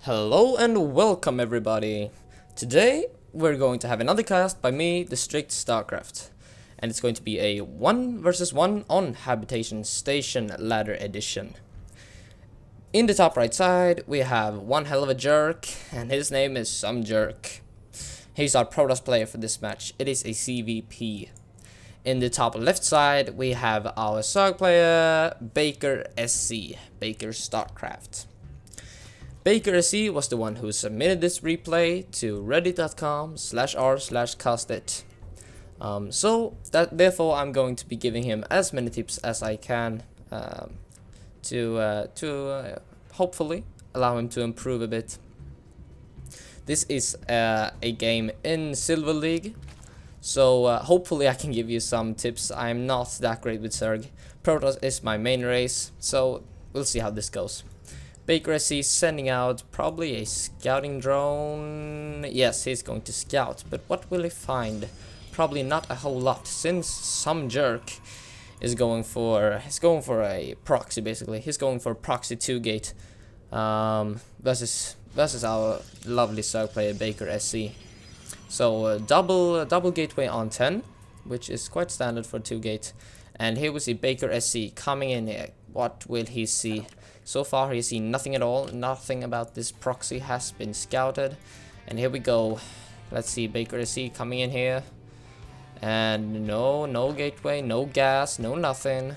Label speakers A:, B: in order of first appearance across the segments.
A: Hello and welcome everybody. Today we're going to have another cast by me, the Strict StarCraft, and it's going to be a 1 versus 1 on Habitation Station ladder edition. In the top right side we have one hell of a jerk, and his name is SomeJerk. He's our Protoss player for this match. It is a ZvP. In the top left side we have our SoG player, BakerSC, BakerStarCraft. BakerSC was the one who submitted this replay to reddit.com/r/castit. Therefore I'm going to be giving him as many tips as I can to hopefully allow him to improve a bit. This is a game in Silver League, so hopefully I can give you some tips. I'm not that great with Zerg. Protoss is my main race, so we'll see how this goes. BakerSC sending out probably a scouting drone. Yes, he's going to scout, but what will he find? Probably not a whole lot, since SomeJerk is going for a proxy basically. He's going for proxy 2-gate versus our lovely SoG player BakerSC. So double gateway on 10, which is quite standard for 2-gate. And here we see BakerSC coming in here. What will he see? So far he's seen nothing at all. Nothing about this proxy has been scouted. And here we go. Let's see, BakerSC coming in here. And no gateway, no gas, no nothing.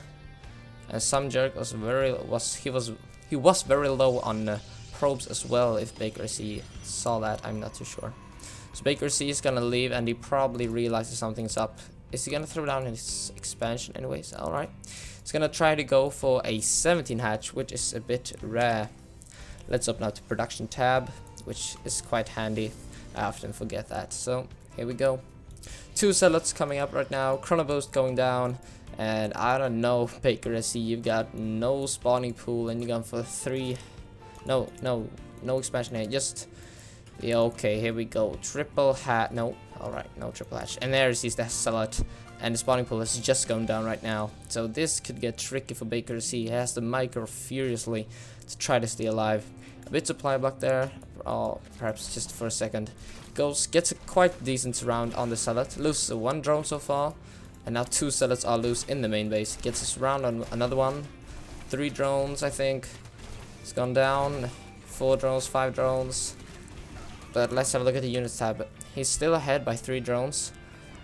A: And SomeJerk was very low on probes as well. If BakerSC saw that, I'm not too sure. So BakerSC is gonna leave, and he probably realizes something's up. Is he gonna throw down his expansion anyways? Alright. He's gonna try to go for a 17 hatch, which is a bit rare. Let's open up the production tab, which is quite handy. I often forget that. So here we go. 2 zealots coming up right now. Chrono boost going down. And I don't know, BakerSC, you've got no spawning pool, and you're going for 3. No expansion here. Just yeah, okay, here we go. Triple hat. No, alright, no triple hatch. And there is the zealot. And the spawning pool is just going down right now. So this could get tricky for BakerSC. He has to micro furiously to try to stay alive. A bit supply block there. Oh, perhaps just for a second. Gets a quite decent surround on the zealot. Loses 1 drone so far. And now 2 zealots are loose in the main base. Gets a surround on another one. 3 drones, I think. It's gone down. 4 drones, 5 drones. But let's have a look at the units tab. He's still ahead by 3 drones.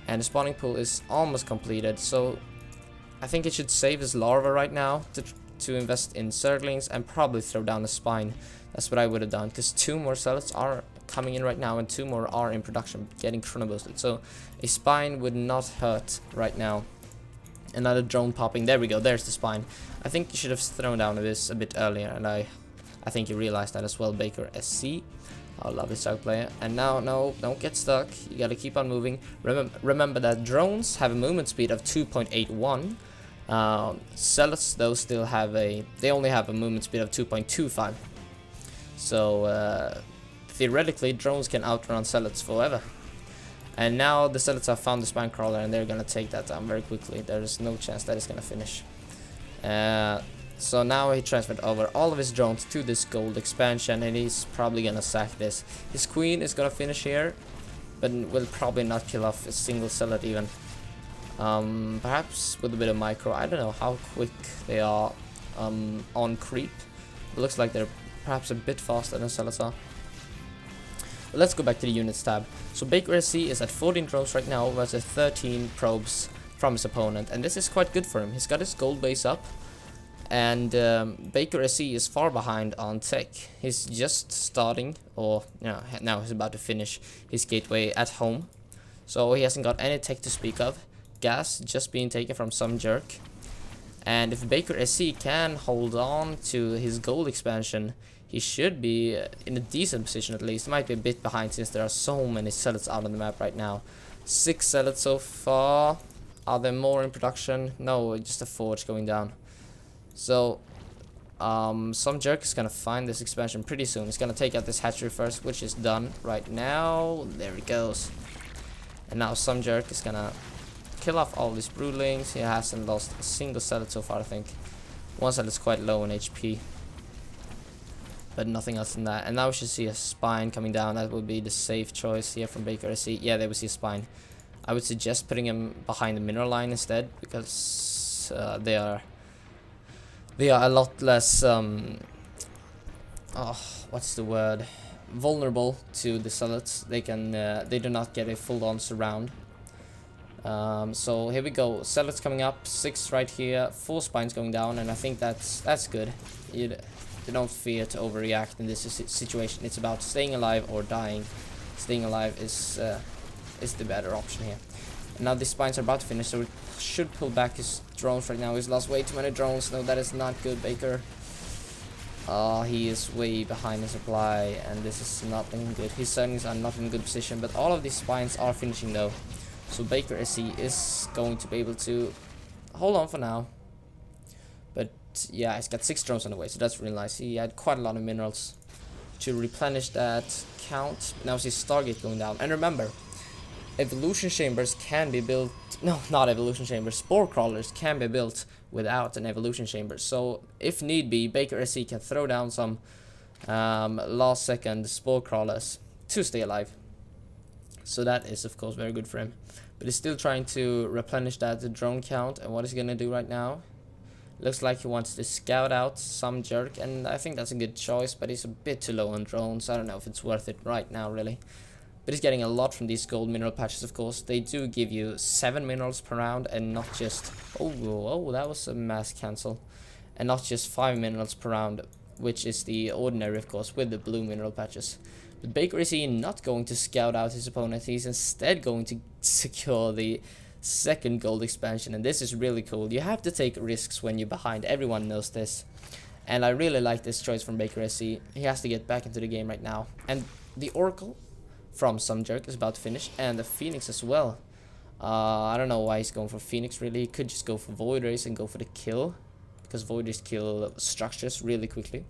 A: And the spawning pool is almost completed, so I think he should save his larva right now to invest in Zerglings and probably throw down a spine. That's what I would have done, because 2 more zealots are coming in right now and 2 more are in production, getting chrono boosted. So a spine would not hurt right now. Another drone popping. There we go. There's the spine. I think you should have thrown down this a bit earlier, and I think you realized that as well, BakerSC. I love this SoG player. And now, no, don't get stuck. You gotta keep on moving. Remember that drones have a movement speed of 2.81. Zealots, though, still have they only have a movement speed of 2.25. So theoretically, drones can outrun zealots forever. And now the zealots have found the spine crawler, and they're gonna take that down very quickly. There's no chance that it's gonna finish. So now he transferred over all of his drones to this gold expansion, and he's probably gonna sack this. His queen is gonna finish here, but will probably not kill off a single zealot even. Perhaps with a bit of micro. I don't know how quick they are on creep. It looks like they're perhaps a bit faster than zealots are. But let's go back to the units tab. So BakerSC is at 14 drones right now versus 13 probes from his opponent, and this is quite good for him. He's got his gold base up. And BakerSC is far behind on tech. He's just starting, or now he's about to finish his gateway at home. So he hasn't got any tech to speak of. Gas just being taken from SomeJerk. And if BakerSC can hold on to his gold expansion, he should be in a decent position at least. He might be a bit behind since there are so many zealots out on the map right now. 6 zealots so far. Are there more in production? No, just a forge going down. So, SomeJerk is gonna find this expansion pretty soon. He's gonna take out this hatchery first, which is done right now. There it goes. And now SomeJerk is gonna kill off all these broodlings. He hasn't lost a single zealot so far, I think. One zealot is quite low in HP. but nothing else than that. And now we should see a spine coming down. That would be the safe choice here from BakerSC. Yeah, there we see a spine. I would suggest putting him behind the mineral line instead, because they are a lot less what's the word, vulnerable to the zealots. They do not get a full-on surround. So here we go, zealots coming up, 6 right here, 4 spines going down, and I think that's good. You don't fear to overreact in this situation. It's about staying alive or dying. Staying alive is the better option here. And now the spines are about to finish, so we should pull back his drones right now. He's lost way too many drones. No, that is not good, Baker. He is way behind the supply, and this is not looking good. His settings are not in good position, but all of these spines are finishing though. So BakerSC is going to be able to hold on for now. But yeah, he's got 6 drones on the way, so that's really nice. He had quite a lot of minerals to replenish that count. Now see Stargate going down. And remember, evolution chambers can be built. No, not evolution chambers. Spore crawlers can be built without an evolution chamber. So if need be, BakerSC can throw down some last second spore crawlers to stay alive. So that is of course very good for him. But he's still trying to replenish that drone count. And what is he gonna do right now? Looks like he wants to scout out SomeJerk, and I think that's a good choice, but he's a bit too low on drones. I don't know if it's worth it right now, really. But he's getting a lot from these gold mineral patches, of course. They do give you 7 minerals per round, and not just... Oh, that was a mass cancel. And not just 5 minerals per round, which is the ordinary, of course, with the blue mineral patches. But BakerSC not going to scout out his opponent. He's instead going to secure the second gold expansion, and this is really cool. You have to take risks when you're behind. Everyone knows this. And I really like this choice from BakerSC. He has to get back into the game right now. And the Oracle from SomeJerk is about to finish, and the Phoenix as well. I don't know why he's going for Phoenix really. He could just go for Void Rays and go for the kill, because Void Rays kill structures really quickly.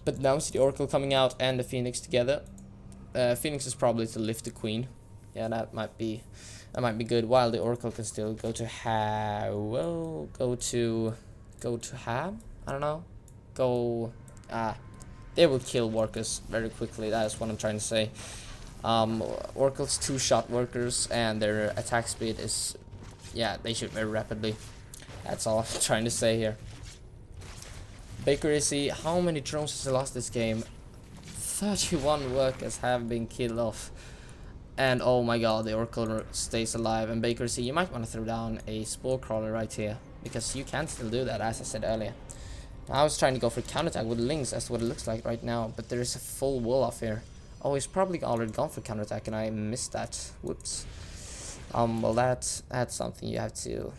A: But now we see the Oracle coming out and the Phoenix together. Phoenix is probably to lift the Queen. Yeah, that might be good, while the Oracle can still go to Hab. I don't know. They will kill workers very quickly. That is what I'm trying to say. Oracle's 2-shot workers, and their attack speed is, yeah, they shoot very rapidly. That's all I'm trying to say here. BakerSC, how many drones has he lost this game? 31 workers have been killed off. And oh my god, the Oracle stays alive. And BakerSC, you might want to throw down a spore crawler right here, because you can still do that, as I said earlier. I was trying to go for counterattack with links, as what it looks like right now, but there is a full wall off here. Oh, he's probably already gone for counterattack, and I missed that. Whoops. Well, that's something you have to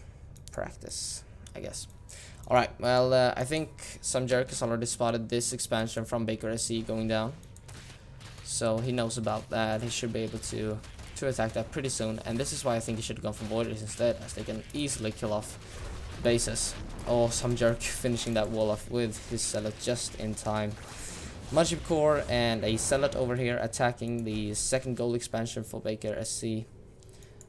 A: practice, I guess. Alright, well, I think SomeJerk has already spotted this expansion from BakerSC going down. So he knows about that. He should be able to attack that pretty soon. And this is why I think he should have gone for Voiders instead, as they can easily kill off bases. Oh, SomeJerk finishing that wall off with his Zealot just in time. Mudship Core and a Zealot over here attacking the second gold expansion for BakerSC.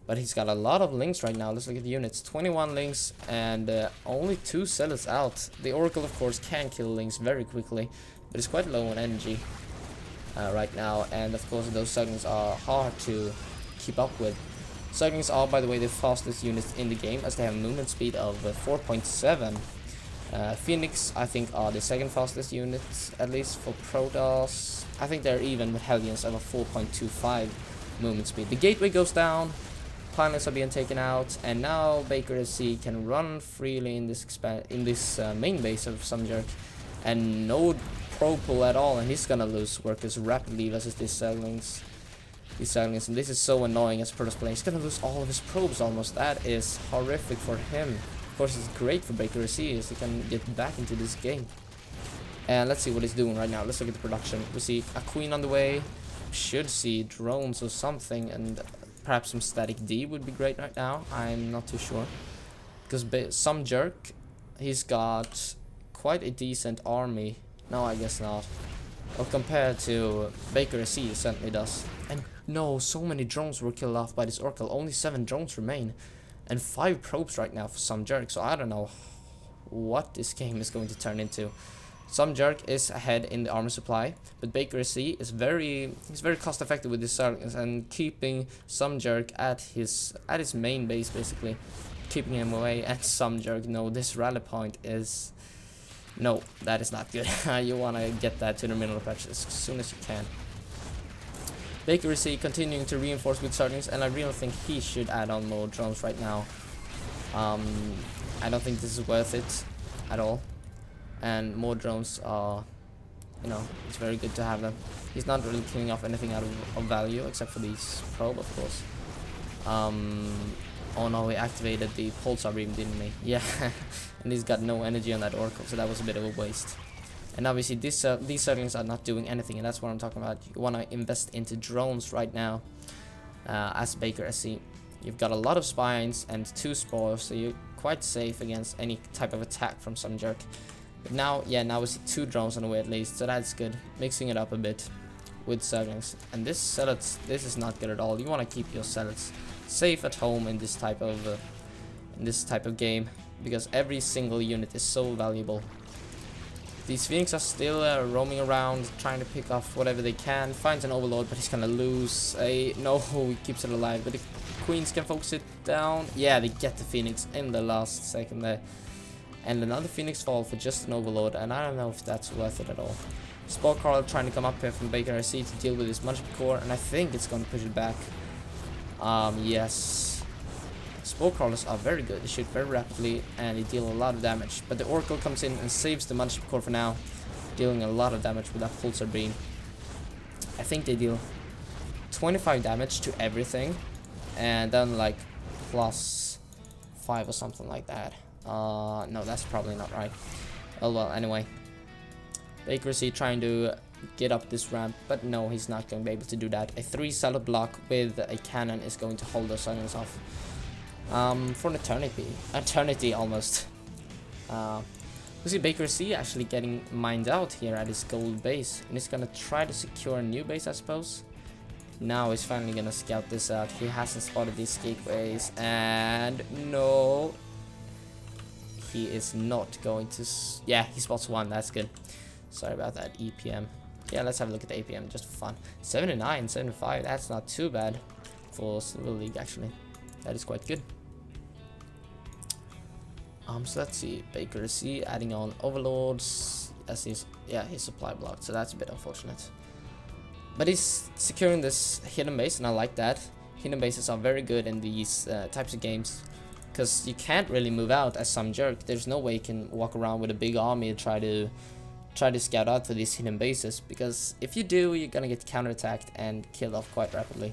A: But he's got a lot of links right now. Let's look at the units. 21 links and only 2 Zealots out. The Oracle, of course, can kill links very quickly, but it's quite low on energy right now. And of course, those Zerglings are hard to keep up with. Zerglings are, by the way, the fastest units in the game, as they have a movement speed of 4.7. Phoenix, I think, are the second fastest units, at least for Protoss. I think they're even with Hellions of a 4.25 movement speed. The gateway goes down, planets are being taken out, and now BakerSC can run freely in this main base of SomeJerk, and no probe pull at all, and he's gonna lose workers rapidly versus these Zerglings. And this is so annoying as a Protoss player. He's gonna lose all of his probes almost. That is horrific for him. Of course, it's great for BakerSC, as he can get back into this game. And let's see what he's doing right now. Let's look at the production. We see a Queen on the way. We should see drones or something, and perhaps some static D would be great right now. I'm not too sure, because SomeJerk, he's got quite a decent army. No, I guess not. Well, compared to BakerSC, he certainly does. And no, so many drones were killed off by this Oracle. Only 7 drones remain, and 5 probes right now for SomeJerk. So I don't know what this game is going to turn into. SomeJerk is ahead in the armor supply, but BakerSC is very cost effective with his Zerglings and keeping SomeJerk at his main base, basically keeping him away. And SomeJerk, no, this rally point is, no, that is not good. You want to get that to the mineral patch as soon as you can. BakerSC continuing to reinforce with Zerglings, and I really think he should add on more drones right now. I don't think this is worth it at all. And more drones are, you know, it's very good to have them. He's not really killing off anything out of value except for these probe, of course. Oh no, he activated the pulsar beam, didn't he? Yeah, and he's got no energy on that Oracle, so that was a bit of a waste. And obviously these Zerglings are not doing anything, and that's what I'm talking about. You want to invest into drones right now as BakerSC. You've got a lot of spines and 2 spores, so you're quite safe against any type of attack from SomeJerk. But now, yeah, now we see 2 drones on the way at least, so that's good. Mixing it up a bit with Zerglings. And this Zealots, this is not good at all. You want to keep your Zealots safe at home in this type of game, because every single unit is so valuable. These Phoenix are still roaming around, trying to pick off whatever they can. Finds an Overlord, but he's gonna lose a... No, he keeps it alive, but the Queens can focus it down. Yeah, they get the Phoenix in the last second there. And another Phoenix fall for just an Overlord, and I don't know if that's worth it at all. Spore Carl trying to come up here from BakerSC to deal with his Munchkin Core, and I think it's going to push it back. Yes. Spore Crawlers are very good. They shoot very rapidly, and they deal a lot of damage. But the Oracle comes in and saves the Munchkin Core for now, dealing a lot of damage with that Pulsar Beam. I think they deal 25 damage to everything, and then like +5 or something like that. No, that's probably not right. Oh well, anyway. BakerSC trying to get up this ramp, but no, he's not going to be able to do that. A 3-Zealot block with a cannon is going to hold those Zerglings off. For an eternity almost. We see BakerSC actually getting mined out here at his gold base, and he's gonna try to secure a new base, I suppose. Now he's finally gonna scout this out. He hasn't spotted these gateways, and no, he is not going to. Yeah, he spots one. That's good. Sorry about that. EPM. Yeah, let's have a look at the APM just for fun. 79, 75. That's not too bad for Silver League actually. That is quite good. So let's see. BakerSC adding on Overlords as his supply block. So that's a bit unfortunate. But he's securing this hidden base, and I like that. Hidden bases are very good in these types of games, because you can't really move out as SomeJerk. There's no way you can walk around with a big army and try to scout out for these hidden bases, because if you do, you're gonna get counterattacked and killed off quite rapidly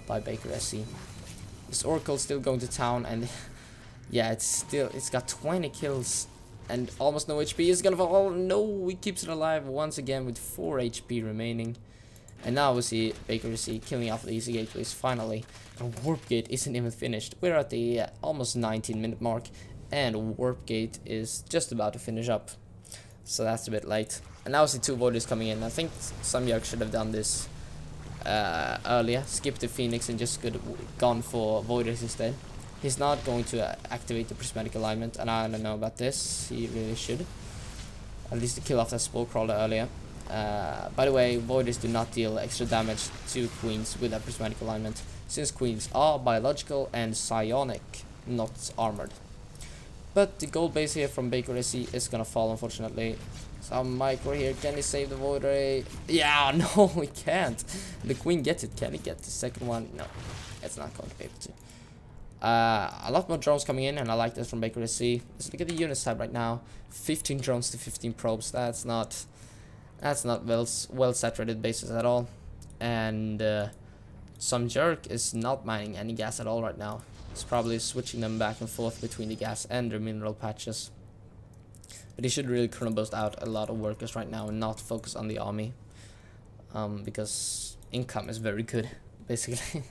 A: by BakerSC. This Oracle still going to town, and yeah, it's got 20 kills and almost no HP. It's gonna fall. No, he keeps it alive once again with 4 HP remaining. And now we see BakerSC killing off the easy gateways finally. And Warp Gate isn't even finished. We're at the almost 19-minute mark, and Warp Gate is just about to finish up. So that's a bit late. And now we see 2 Voiders coming in. I think SomeJerk should have done this earlier. Skipped the Phoenix and just gone for Voiders instead. He's not going to activate the Prismatic Alignment, and I don't know about this. He really should. At least to kill off that Spore Crawler earlier. By the way, Voiders do not deal extra damage to Queens with that Prismatic Alignment, since Queens are biological and psionic, not armored. But the gold base here from BakerSC is gonna fall, unfortunately. Some micro here. Can he save the Voider? Yeah, no, he can't. The Queen gets it. Can he get the second one? No, it's not going to be able to. A lot more drones coming in, and I like this from BakerSC. Let's look at the units tab right now. 15 drones to 15 probes. That's not well saturated bases at all. And SomeJerk is not mining any gas at all right now. He's probably switching them back and forth between the gas and the mineral patches. But he should really chrono burst out a lot of workers right now and not focus on the army, because income is very good, basically.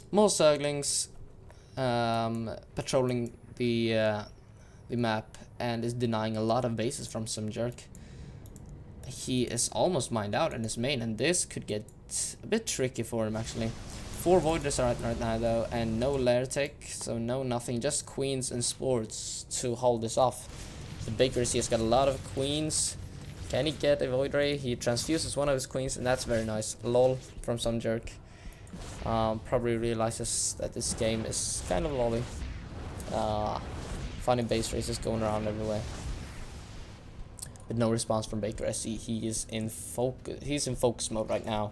A: More Zerglings patrolling the map, and is denying a lot of bases from SomeJerk. He is almost mined out in his main, and this could get a bit tricky for him actually. 4 Voiders are right now though, and no lair tech, so no nothing, just Queens and Sports to hold this off. The BakerSC has got a lot of queens. Can he get a Void Ray? He transfuses one of his queens, and that's very nice. Lol from SomeJerk. Probably realizes that this game is kind of lolly. Funny base races going around everywhere. But no response from BakerSC. He is in focus. He's in focus mode right now.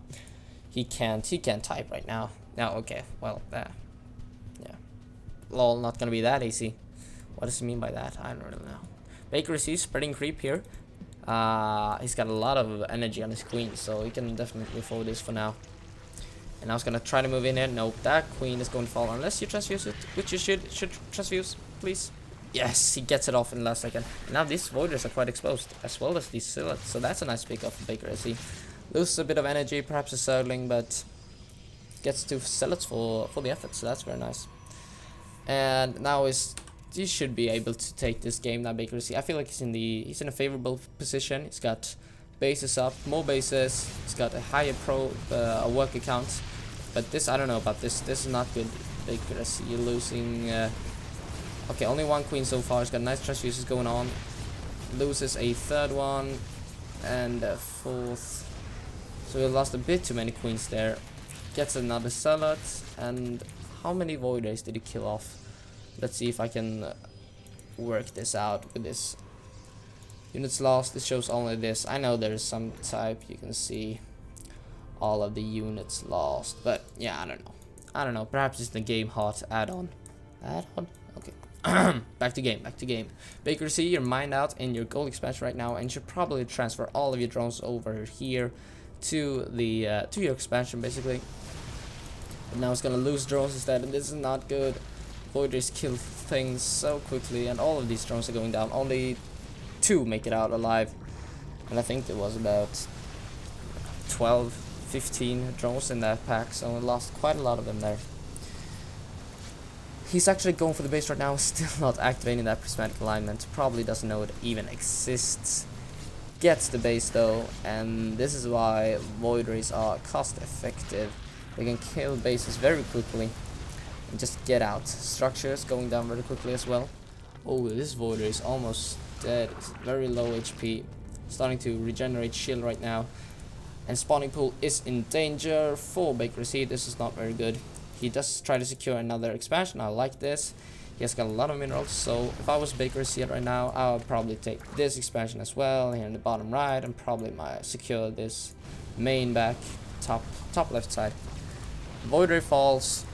A: He can't type right now. Now, okay, well, yeah. Lol, not gonna be that easy. What does he mean by that? I don't really know. BakerSC spreading creep here. He's got a lot of energy on his queen, so he can definitely fold this for now. And I was gonna try to move in here. Nope, that queen is going to fall unless you transfuse it, which you should transfuse, please. Yes, he gets it off in the last second. And now these voiders are quite exposed, as well as these silhouettes, so that's a nice pick off of BakerSC. Loses a bit of energy, perhaps a circling, but gets 2 zealots for the effort, so that's very nice. And now he should be able to take this game now. BakerSC, I feel like he's in a favorable position. He's got bases up, more bases. He's got a higher work account. But this, I don't know about this. This is not good. BakerSC, you're losing. Okay, only 1 queen so far. He's got nice transfuses going on. Loses a 3rd one and a 4th. So he lost a bit too many queens there. Gets another zealot. And how many void rays did he kill off? Let's see if I can work this out with this. Units lost, it shows only this. I know there's some type, you can see all of the units lost. But yeah, I don't know. Perhaps it's the game hot add-on. Add-on? Okay. Back to game. BakerSC, you're mined out in your gold expansion right now, and you should probably transfer all of your drones over here to the to your expansion basically. But now it's gonna lose drones instead, and this is not good. Void Rays kill things so quickly, and all of these drones are going down. Only 2 make it out alive, and I think there was about 12, 15 drones in that pack, so we lost quite a lot of them there. He's actually going for the base right now, still not activating that prismatic alignment. Probably doesn't know it even exists. Gets the base though, and this is why Void Rays are cost effective. They can kill bases very quickly and just get out. Structures going down very quickly as well. Oh, this Void Ray is almost dead. It's very low HP. Starting to regenerate shield right now. And spawning pool is in danger for BakerSC. This is not very good. He does try to secure another expansion. I like this. He has got a lot of minerals, so if I was BakerSC right now, I would probably take this expansion as well here in the bottom right, and probably secure this main back top left side. Void Ray falls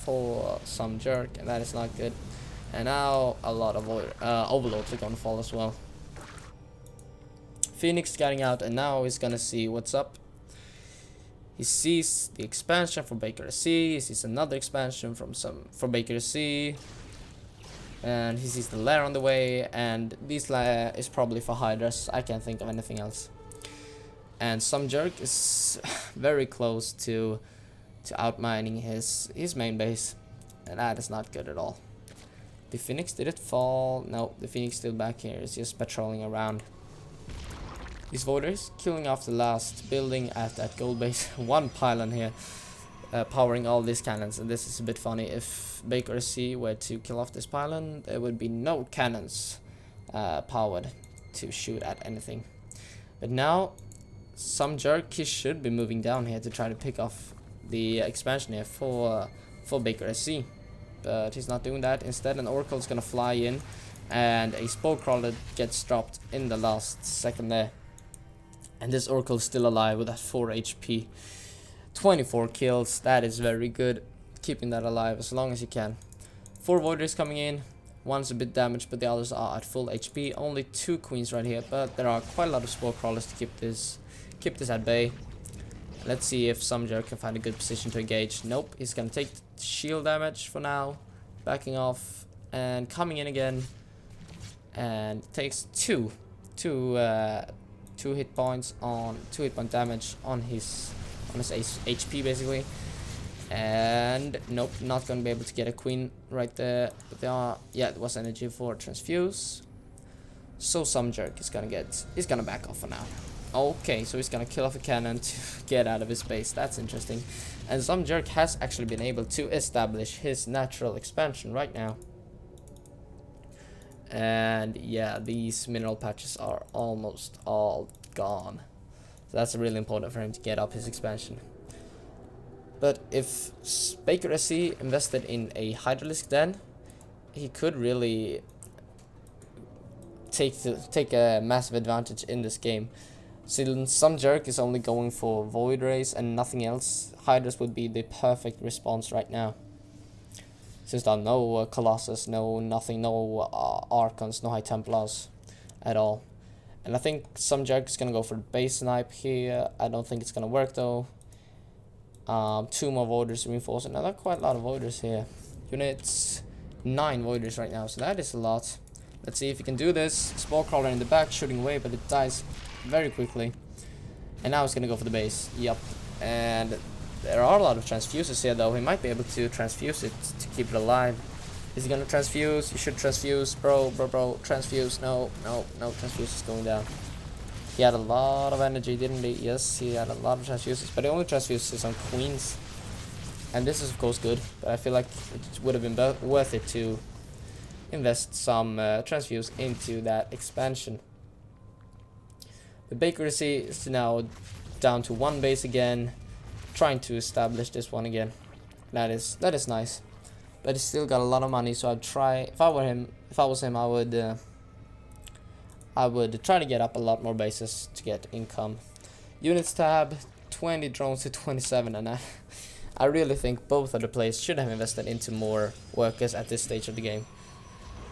A: for SomeJerk, and that is not good. And now a lot of overlords are gonna fall as well. Phoenix getting out, and now he's gonna see what's up. He sees the expansion from BakerSC, he sees another expansion from BakerSC, and he sees the lair on the way, and this lair is probably for Hydras. I can't think of anything else. And SomeJerk is very close to outmining his main base, and that is not good at all. The Phoenix, did it fall? No, the Phoenix still back here. It's just patrolling around. These Void Rays killing off the last building at that gold base. 1 pylon here, powering all these cannons, and this is a bit funny. If BakerSC were to kill off this pylon, there would be no cannons powered to shoot at anything. But now SomeJerk, he should be moving down here to try to pick off the expansion here for BakerSC, but he's not doing that. Instead, an Oracle is gonna fly in, and a Spore Crawler gets dropped in the last second there. And this Oracle is still alive with that 4 HP. 24 kills, that is very good. Keeping that alive as long as you can. 4 Void Rays coming in. One's a bit damaged, but the others are at full HP. Only 2 queens right here, but there are quite a lot of Spore Crawlers to keep this at bay. Let's see if SomeJerk can find a good position to engage. Nope, he's gonna take shield damage for now. Backing off and coming in again. And takes 2 hit points on 2 hit point damage on his HP basically. And nope, not gonna be able to get a queen right there. But there are, yeah, it was energy for transfuse. So SomeJerk is gonna back off for now. Okay, so he's gonna kill off a cannon to get out of his base. That's interesting. And SomeJerk has actually been able to establish his natural expansion right now. And yeah, these mineral patches are almost all gone. So that's really important for him to get up his expansion. But if BakerSC invested in a Hydralisk, then he could really take a massive advantage in this game. Since SomeJerk is only going for Void Rays and nothing else, Hydras would be the perfect response right now. Since there are no Colossus, nothing, no Archons, no High Templars at all. And I think SomeJerk is gonna go for the base snipe here. I don't think it's gonna work though. 2 more Voiders reinforcing. Now, that's quite a lot of Voiders here. Units 9 Voiders right now, so that is a lot. Let's see if he can do this. Spore Crawler in the back shooting away, but it dies very quickly. And now he's gonna go for the base. Yup. And there are a lot of transfuses here though. He might be able to transfuse it to keep it alive. Is he gonna transfuse? You should transfuse. Bro. Transfuse. No. Transfuse is going down. He had a lot of energy, didn't he? Yes, he had a lot of transfuses, but he only transfuses on queens. And this is of course good, but I feel like it would have been worth it to invest some transfuse into that expansion. The BakerSC is now down to 1 base again, trying to establish this one again. That is nice, but he's still got a lot of money, so I'd try. If I was him, I would try to get up a lot more bases to get income. Units tab 20 drones to 27, and I really think both of the players should have invested into more workers at this stage of the game.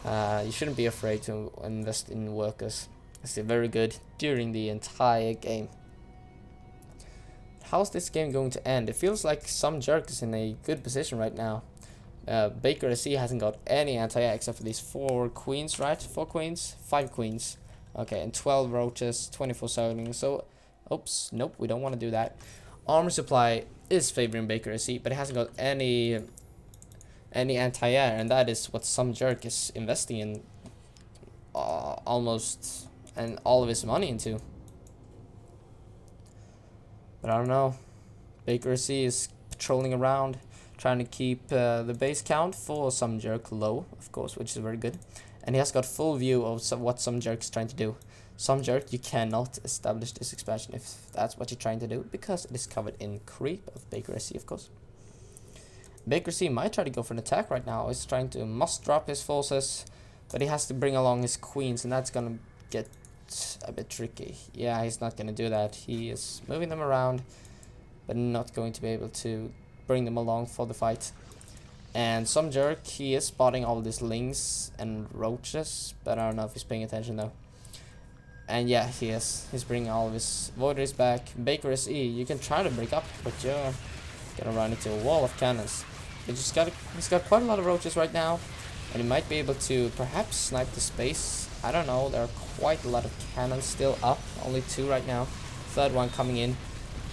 A: You shouldn't be afraid to invest in workers. It's very good during the entire game. How's this game going to end? It feels like SomeJerk is in a good position right now. BakerSC hasn't got any anti-air except for these 4 queens, right? 4 queens? 5 queens. Okay, and 12 roaches, 24 circling. So, oops, nope, we don't want to do that. Armor supply is favoring BakerSC, but it hasn't got any anti-air, and that is what SomeJerk is investing in almost and all of his money into. But I don't know. BakerSC is patrolling around, trying to keep the base count for SomeJerk low, of course, which is very good. And he has got full view of what SomeJerk is trying to do. SomeJerk, you cannot establish this expansion if that's what you're trying to do, because it is covered in creep of BakerSC, of course. BakerSC might try to go for an attack right now. He's trying to must drop his forces, but he has to bring along his queens, and that's gonna get a bit tricky. Yeah, he's not gonna do that. He is moving them around, but not going to be able to bring them along for the fight. And SomeJerk, he is spotting all these lings and roaches, but I don't know if he's paying attention though. And yeah, he is. He's bringing all of his voiders back. BakerSC, you can try to break up, but you're gonna run into a wall of cannons. But he's got quite a lot of roaches right now, and he might be able to perhaps snipe the space. I don't know. There are quite a lot of cannons still up. Only 2 right now. 3rd one coming in,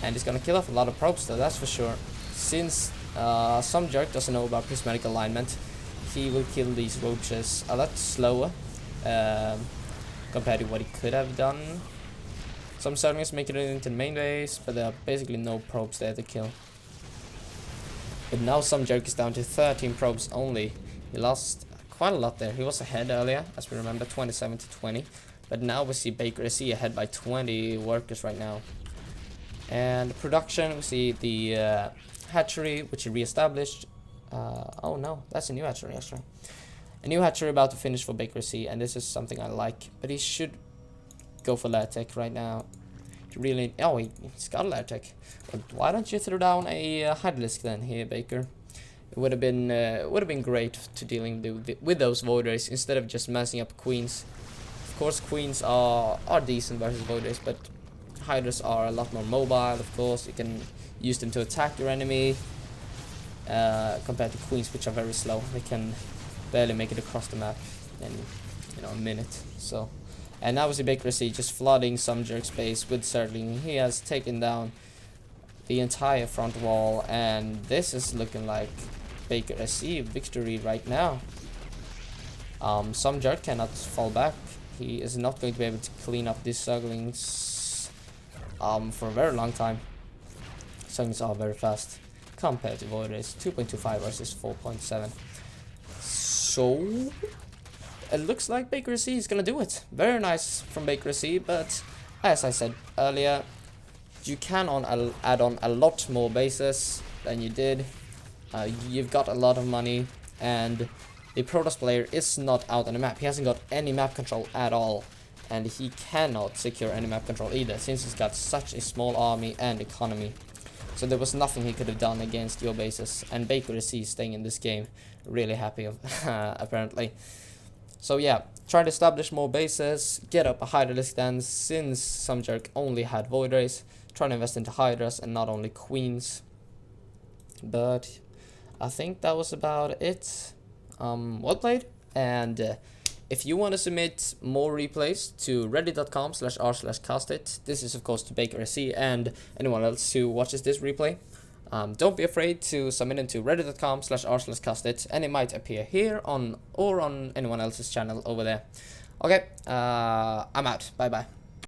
A: and he's gonna kill off a lot of probes though. That's for sure. Since SomeJerk doesn't know about prismatic alignment, he will kill these roaches a lot slower compared to what he could have done. Some servings make it into the main base, but there are basically no probes there to kill. But now SomeJerk is down to 13 probes only. He lost quite a lot there. He was ahead earlier, as we remember, 27 to 20. But now we see BakerSC ahead by 20 workers right now. And production, we see the hatchery, which he re-established. Oh no, that's a new hatchery actually. A new hatchery about to finish for BakerSC, and this is something I like. But he should go for lair tech right now. Really, oh, he's got a lair tech. But why don't you throw down a Hydralisk then here, Baker? It would have been great to dealing with those voiders instead of just messing up queens. Of course, queens are decent versus voiders, but hydras are a lot more mobile. Of course, you can use them to attack your enemy compared to queens, which are very slow. They can barely make it across the map in a minute. So, and now we see BakerSC just flooding SomeJerk's base with circling. He has taken down the entire front wall, and this is looking like BakerSC victory right now. SomeJerk cannot fall back. He is not going to be able to clean up these circlings for a very long time. Circlings are very fast compared to Voiders. 2.25 versus 4.7. So it looks like BakerSC is gonna do it. Very nice from BakerSC, but as I said earlier, you can add on a lot more bases than you did. You've got a lot of money, and the Protoss player is not out on the map. He hasn't got any map control at all, and he cannot secure any map control either, since he's got such a small army and economy. So there was nothing he could have done against your bases, and BakerSC is staying in this game really happy of apparently. So yeah, try to establish more bases, get up a Hydralisk stance, since SomeJerk only had Void Rays. Try to invest into Hydras and not only Queens. But I think that was about it. Well played, and if you want to submit more replays to reddit.com/r/castit, this is of course to BakerSC and anyone else who watches this replay. Don't be afraid to submit them to reddit.com/r/castit, and it might appear here or on anyone else's channel over there. Okay, I'm out. Bye bye.